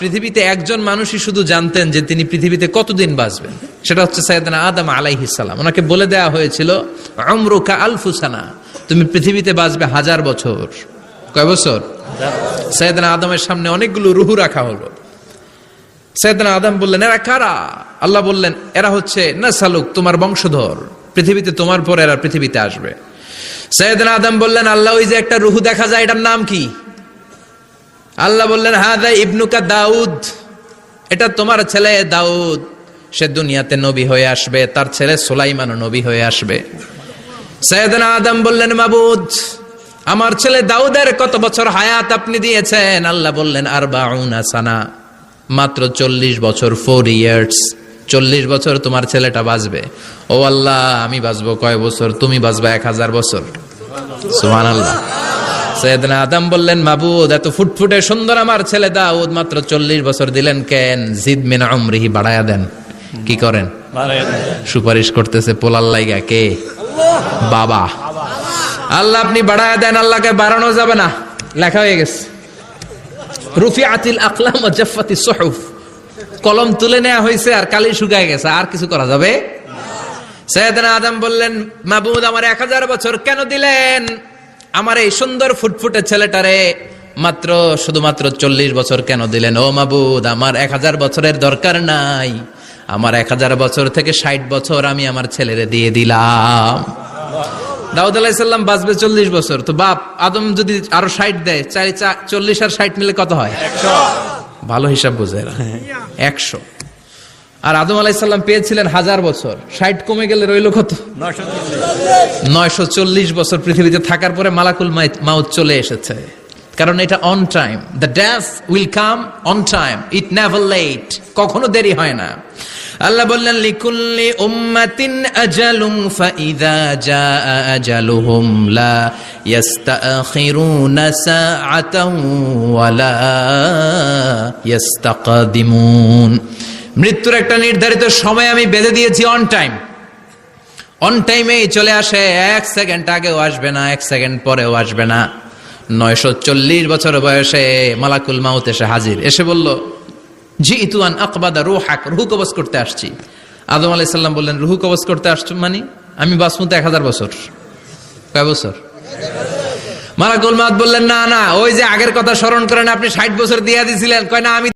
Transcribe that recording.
পৃথিবীতে একজন মানুষই শুধু জানতেন যে তিনি পৃথিবীতে কতদিন বাঁচবেন, সেটা হচ্ছে সাইয়েদনা আদম আলাইহিস সালাম। ওনাকে বলে দেওয়া হয়েছিল উমরুকা আলফু সানা, তুমি পৃথিবীতে বাঁচবে 1000 বছর। কয় বছর? সাইয়েদনা আদমের সামনে অনেকগুলো রূহ রাখা হলো। সাইয়েদনা আদম বললেন, এরা কারা? আল্লাহ বললেন, এরা হচ্ছে নাসালুক, তোমার বংশধর, পৃথিবীতে তোমার পর এরা পৃথিবীতে আসবে। সাইয়েদনা আদম বললেন, আল্লাহ ওই যে একটা রূহ দেখা যায়, এটার নাম কি? আল্লাহ বললেন, হাদা ইবনুকা দাউদ, এটা তোমার ছেলে দাউদ, সে দুনিয়াতে নবী হয়ে আসবে, তার ছেলে সুলাইমানও নবী হয়ে আসবে। সাইয়েদনা আদম বললেন, মাবুদ, আমার ছেলে দাউদের কত বছর হায়াত আপনি দিয়েছেন? আল্লাহ বললেন, 40 সানা, মাত্র 40 বছর, 4 ইয়ার্স, 40 বছর তোমার ছেলেটা বাঁচবে। ও আল্লাহ, আমি বাঁচবো কয় বছর? তুমি বাঁচবা 1000 বছর। সুবহানাল্লাহ। সাইয়েদনা আদম বললেন, মাবুদ, এত ফুটফুটে সুন্দর আমার ছেলে দাউদ, মাত্র 40 বছর দিলেন কেন? জিদ মিন উমরিহি, বাড়ায়া দেন। কি করেন? সুপারিশ করতেছে পোলার লাইগা। কে? বাবা। আল্লাহ আপনি বাড়ায়া দেন। আল্লাহকে বাড়ানো যাবে না, লেখা হয়ে গেছে। রুফিআতিল আকলাম ওয়া জাফফাতিস সুহুফ, কলম তুলে নেওয়া হয়েছে আর কালি শুকায় গেছে, আর কিছু করা যাবে? সাইয়েদনা আদম বললেন, মাবুদ, আমার 1000 বছর কেন দিলেন? আমার এই সুন্দর ফুটফুটে ছেলেটারে মাত্র শুধুমাত্র 40 বছর কেন দিলেন? ও মাবুদ, আমার 1000 বছরের দরকার নাই, আমার 1000 বছর থেকে 60 বছর আমি আমার ছেলেরে দিয়ে দিলাম। দাউদ আলাইহিস সালাম বাঁচবে 40 বছর, তো বাপ আদম যদি আরো 60 দেয়, 40 আর 60 মিলে কত হয়? 100। ভালো হিসাব বোঝে এরা, 100। আর আদম আলাইহিস সালাম পেয়েছিলেন 1000 বছর, 60 কমে গেলে রইল কত? 940 বছর পৃথিবীতে থাকার পরে মালাকুল মাউত চলে এসেছে। কারণ এটা on time, the death will come on time, it never late, কখনো দেরি হয় না। আল্লাহ বললেন, লিকুল্লি উম্মাতিন আজালুন ফাইযা জাআ আজালুহুম লা ইস্তাখিরুনা সাআতান ওয়া লা ইস্তাকদিমুন। মৃত্যুর একটা নির্ধারিত সময় আমি বেঁধে দিয়েছি, অন টাইম, অন টাইমেই চলে আসে, 1 সেকেন্ড আগেও আসবে না, 1 সেকেন্ড পরেও আসবে না। 940 বছর বয়সে মালাকুল মাউত এসে হাজির, এসে বলল, জিইতু আন আকবাদা রূহাক, রূহ কবজ করতে আসছি। আদম আলাইহিস সালাম বললেন, রূহ কবজ করতে আসছো মানে? আমি বাঁচবো তো 1000 বছর। কয় বছর? মালাকুল মাউত বললেন, না না, ওই যে আগের কথা স্মরণ করেন, আপনি 60 বছর দিয়ে দিয়েছিলেন। কয় না, আমি